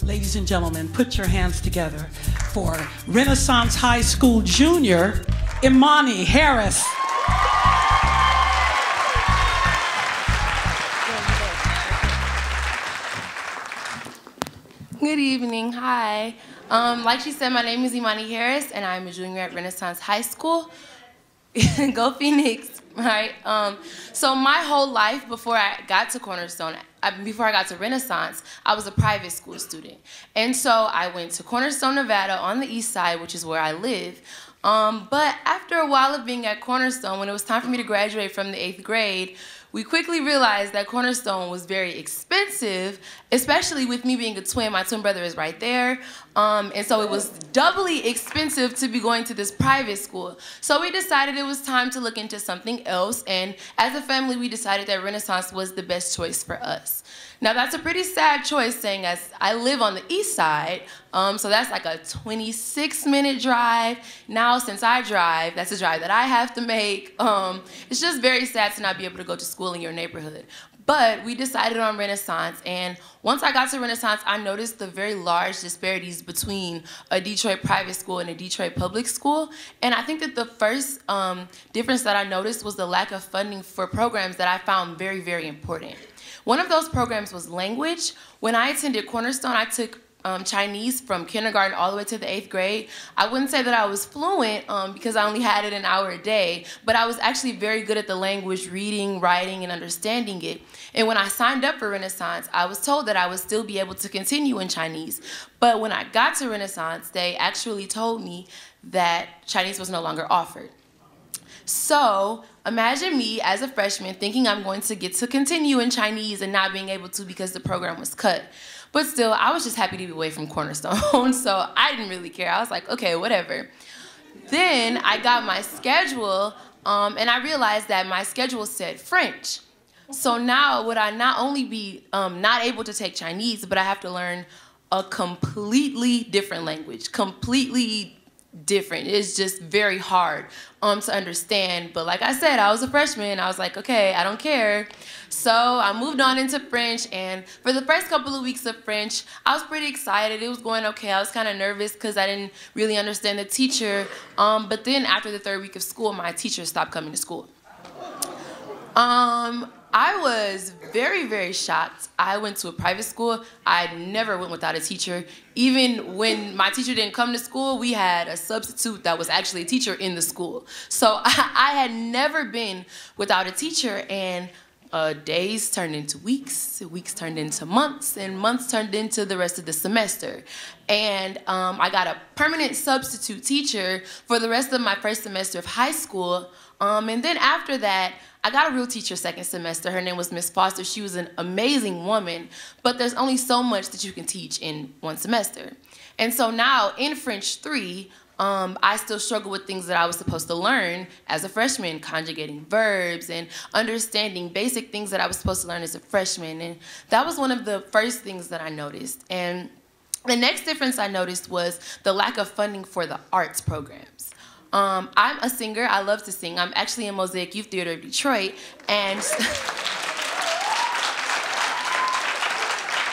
Ladies and gentlemen, put your hands together for Renaissance High School junior, Imani Harris. Good evening, hi. Like she said, my name is Imani Harris, and I'm a junior at Renaissance High School. Go Phoenix, right? So my whole life before I got to Cornerstone, before I got to Renaissance, I was a private school student. And so I went to Cornerstone, Nevada on the east side, which is where I live. But after a while of being at Cornerstone, when it was time for me to graduate from the 8th grade, we quickly realized that Cornerstone was very expensive, especially with me being a twin. My twin brother is right there. And so it was doubly expensive to be going to this private school. So we decided it was time to look into something else. And as a family, we decided that Renaissance was the best choice for us. Now, that's a pretty sad choice, saying as I live on the east side, so that's like a 26-minute drive. Now, since I drive, that's a drive that I have to make. It's just very sad to not be able to go to school in your neighborhood. But we decided on Renaissance, and once I got to Renaissance, I noticed the very large disparities between a Detroit private school and a Detroit public school. And I think that the first difference that I noticed was the lack of funding for programs that I found very, very important. One of those programs was language. When I attended Cornerstone, I took Chinese from kindergarten all the way to the 8th grade. I wouldn't say that I was fluent because I only had it an hour a day, but I was actually very good at the language, reading, writing, and understanding it. And when I signed up for Renaissance, I was told that I would still be able to continue in Chinese. But when I got to Renaissance, they actually told me that Chinese was no longer offered. So imagine me as a freshman thinking I'm going to get to continue in Chinese and not being able to because the program was cut. But still, I was just happy to be away from Cornerstone, so I didn't really care. I was like, okay, whatever. Then I got my schedule, and I realized that my schedule said French. So now would I not only be not able to take Chinese, but I have to learn a completely different language, completely different. It's just very hard to understand. But like I said, I was a freshman. I was like, okay, I don't care. So I moved on into French, and for the first couple of weeks of French, I was pretty excited. It was going okay. I was kind of nervous because I didn't really understand the teacher. But then after the 3rd week of school, my teacher stopped coming to school. I was very, very shocked. I went to a private school. I never went without a teacher. Even when my teacher didn't come to school, we had a substitute that was actually a teacher in the school. So I had never been without a teacher, and days turned into weeks, weeks turned into months, and months turned into the rest of the semester. And I got a permanent substitute teacher for the rest of my first semester of high school. And then after that, I got a real teacher second semester. Her name was Miss Foster. She was an amazing woman, but there's only so much that you can teach in one semester. And so now in French 3, I still struggle with things that I was supposed to learn as a freshman, conjugating verbs and understanding basic things that I was supposed to learn as a freshman. And that was one of the first things that I noticed. And the next difference I noticed was the lack of funding for the arts programs. I'm a singer. I love to sing. I'm actually in Mosaic Youth Theater of Detroit, and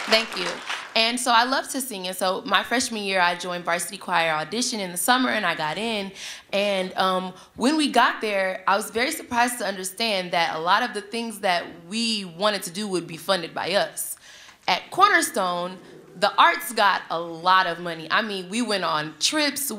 thank you. And so I love to sing, and so my freshman year, I joined varsity choir audition in the summer, and I got in. And when we got there, I was very surprised to understand that a lot of the things that we wanted to do would be funded by us. At Cornerstone, the arts got a lot of money. I mean, we went on trips.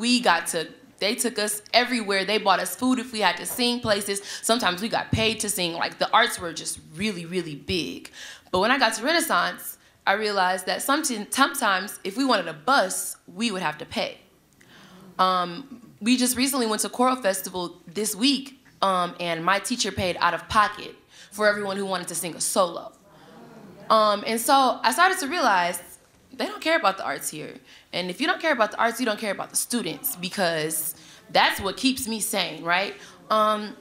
They took us everywhere. They bought us food if we had to sing places. Sometimes we got paid to sing. Like, the arts were just really, really big. But when I got to Renaissance, I realized that sometimes if we wanted a bus, we would have to pay. We just recently went to Choral Festival this week, and my teacher paid out of pocket for everyone who wanted to sing a solo. And so I started to realize they don't care about the arts here. And if you don't care about the arts, you don't care about the students, because that's what keeps me sane, right? And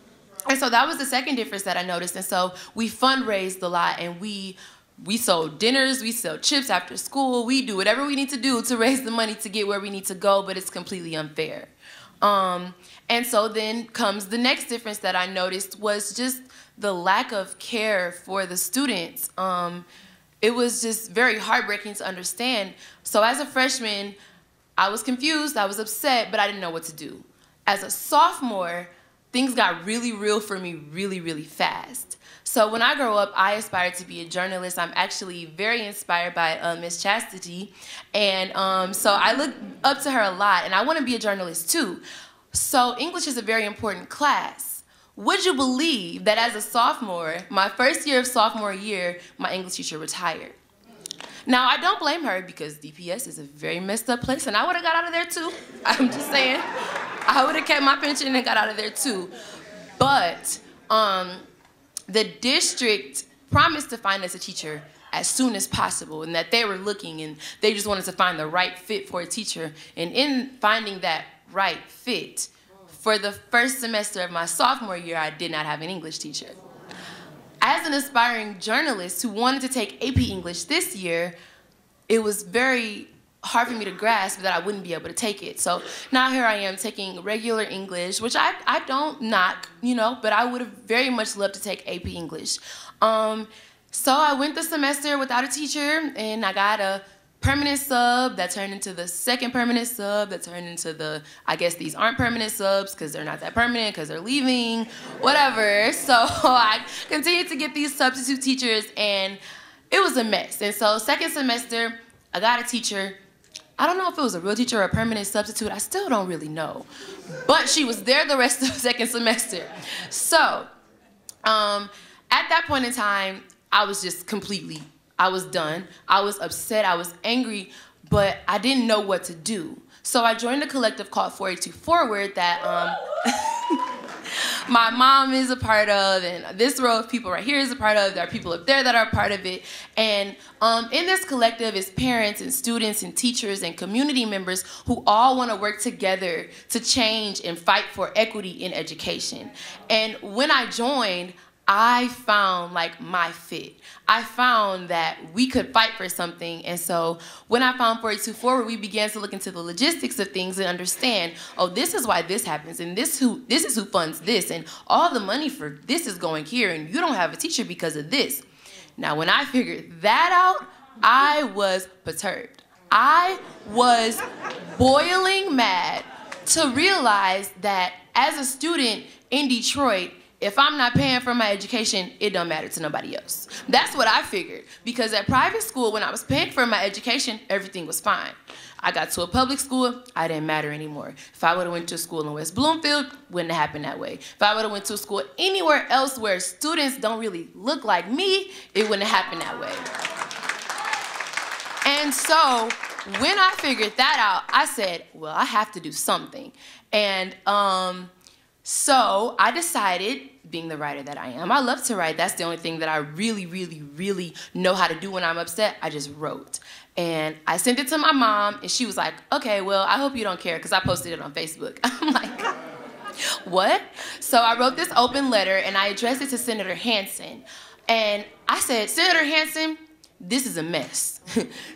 so that was the second difference that I noticed. And so we fundraised a lot, and we sold dinners, we sell chips after school, we do whatever we need to do to raise the money to get where we need to go, but it's completely unfair. And so then comes the next difference that I noticed was just the lack of care for the students. it was just very heartbreaking to understand. So as a freshman, I was confused, I was upset, but I didn't know what to do. As a sophomore, things got really real for me really, really fast. So when I grow up, I aspire to be a journalist. I'm actually very inspired by Miss Chastity. And so I look up to her a lot, and I want to be a journalist too. So English is a very important class. Would you believe that as a sophomore, my first year of sophomore year, my English teacher retired? Now, I don't blame her because DPS is a very messed up place, and I would have got out of there too. I'm just saying. I would have kept my pension and got out of there too. But the district promised to find us a teacher as soon as possible, and that they were looking and they just wanted to find the right fit for a teacher. And in finding that right fit, for the first semester of my sophomore year, I did not have an English teacher. As an aspiring journalist who wanted to take AP English this year, it was very hard for me to grasp that I wouldn't be able to take it. So now here I am taking regular English, which I don't knock, you know, but I would have very much loved to take AP English. So I went the semester without a teacher, and I got a permanent sub that turned into the second permanent sub that turned into the, I guess these aren't permanent subs because they're not that permanent because they're leaving, whatever. So I continued to get these substitute teachers, and it was a mess. And so second semester, I got a teacher. I don't know if it was a real teacher or a permanent substitute. I still don't really know. But she was there the rest of the second semester. So at that point in time, I was just completely, I was done. I was upset, I was angry, but I didn't know what to do. So I joined a collective called 482 Forward that my mom is a part of, and this row of people right here is a part of. There are people up there that are a part of it. And in this collective is parents and students and teachers and community members who all want to work together to change and fight for equity in education. And when I joined, I found like my fit. I found that we could fight for something. And so when I found 482 Forward, we began to look into the logistics of things and understand, oh, this is why this happens, and this is who funds this, and all the money for this is going here, and you don't have a teacher because of this. Now, when I figured that out, I was perturbed. I was boiling mad to realize that as a student in Detroit, if I'm not paying for my education, it don't matter to nobody else. That's what I figured. Because at private school, when I was paying for my education, everything was fine. I got to a public school, I didn't matter anymore. If I would have went to a school in West Bloomfield, wouldn't have happened that way. If I would have went to a school anywhere else where students don't really look like me, it wouldn't have happened that way. And so when I figured that out, I said, well, I have to do something. And so I decided, being the writer that I am, I love to write. That's the only thing that I really, really, really know how to do when I'm upset. I just wrote. And I sent it to my mom, and she was like, okay, well, I hope you don't care, because I posted it on Facebook. I'm like, what? So I wrote this open letter, and I addressed it to Senator Hansen. And I said, Senator Hansen, this is a mess.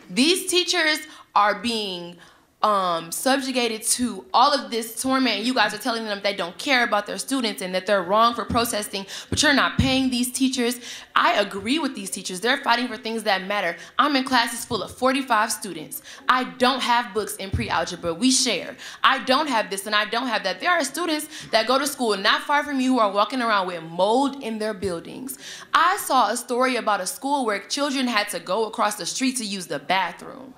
These teachers are being subjugated to all of this torment. You guys are telling them they don't care about their students and that they're wrong for protesting, but you're not paying these teachers. I agree with these teachers. They're fighting for things that matter. I'm in classes full of 45 students. I don't have books in pre-algebra. We share. I don't have this and I don't have that. There are students that go to school not far from you who are walking around with mold in their buildings. I saw a story about a school where children had to go across the street to use the bathroom.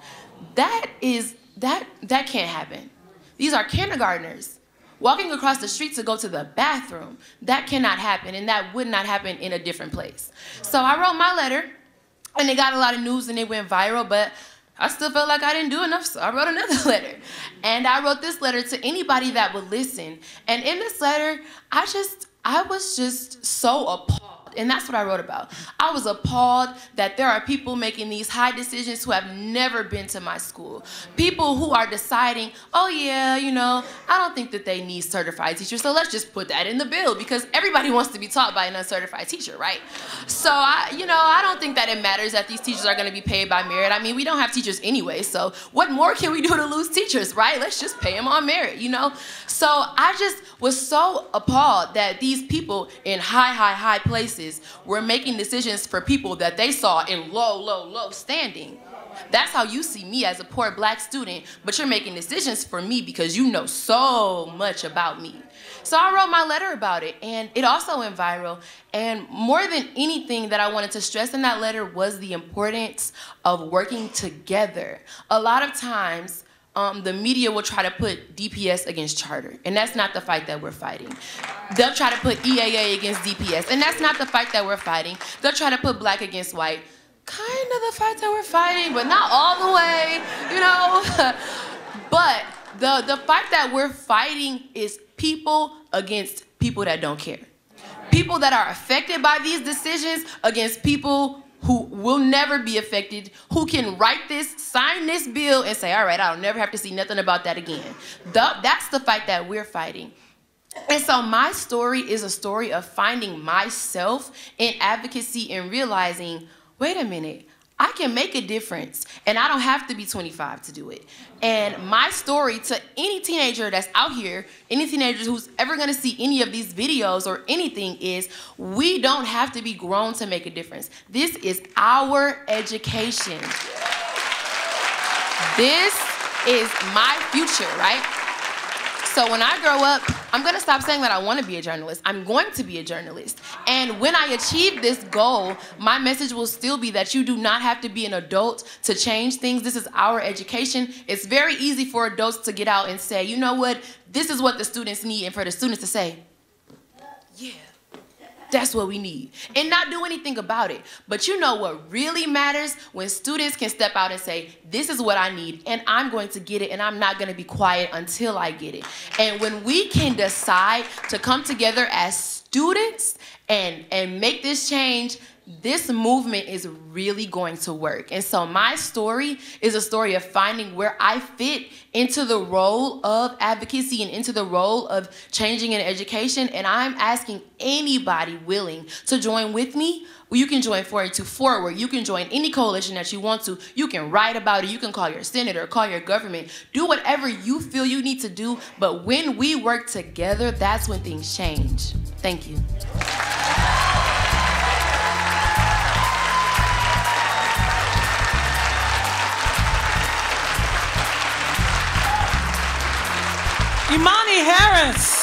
That can't happen. These are kindergartners walking across the street to go to the bathroom. That cannot happen, and that would not happen in a different place. So I wrote my letter, and it got a lot of news, and it went viral, but I still felt like I didn't do enough, so I wrote another letter. And I wrote this letter to anybody that would listen. And in this letter, I was just so appalled. And that's what I wrote about. I was appalled that there are people making these high decisions who have never been to my school. People who are deciding, oh yeah, you know, I don't think that they need certified teachers, so let's just put that in the bill because everybody wants to be taught by an uncertified teacher, right? So I don't think that it matters that these teachers are going to be paid by merit. I mean, we don't have teachers anyway, so what more can we do to lose teachers, right? Let's just pay them on merit, you know? So I just was so appalled that these people in high places injustices, we're making decisions for people that they saw in low standing. That's how you see me as a poor black student, but you're making decisions for me because you know so much about me. So I wrote my letter about it, and it also went viral. And more than anything that I wanted to stress in that letter was the importance of working together. A lot of times, the media will try to put DPS against charter, and that's not the fight that we're fighting. They'll try to put EAA against DPS, and that's not the fight that we're fighting. They'll try to put black against white. Kind of the fight that we're fighting, but not all the way, you know? But the fight that we're fighting is people against people that don't care. People that are affected by these decisions against people who will never be affected, who can write this, sign this bill, and say, all right, I'll never have to see nothing about that again. That's the fight that we're fighting. And so my story is a story of finding myself in advocacy and realizing, wait a minute, I can make a difference, and I don't have to be 25 to do it. And my story to any teenager that's out here, any teenager who's ever gonna see any of these videos or anything is, we don't have to be grown to make a difference. This is our education. This is my future, right? So when I grow up, I'm gonna stop saying that I wanna be a journalist. I'm going to be a journalist. And when I achieve this goal, my message will still be that you do not have to be an adult to change things. This is our education. It's very easy for adults to get out and say, you know what, this is what the students need, and for the students to say, yeah, that's what we need, and not do anything about it. But you know what really matters? When students can step out and say, this is what I need, and I'm going to get it, and I'm not gonna be quiet until I get it. And when we can decide to come together as students and make this change, this movement is really going to work. And so my story is a story of finding where I fit into the role of advocacy and into the role of changing in education. And I'm asking anybody willing to join with me. Well, you can join 482 Forward. You can join any coalition that you want to. You can write about it. You can call your senator, call your government. Do whatever you feel you need to do. But when we work together, that's when things change. Thank you. Imani Harris.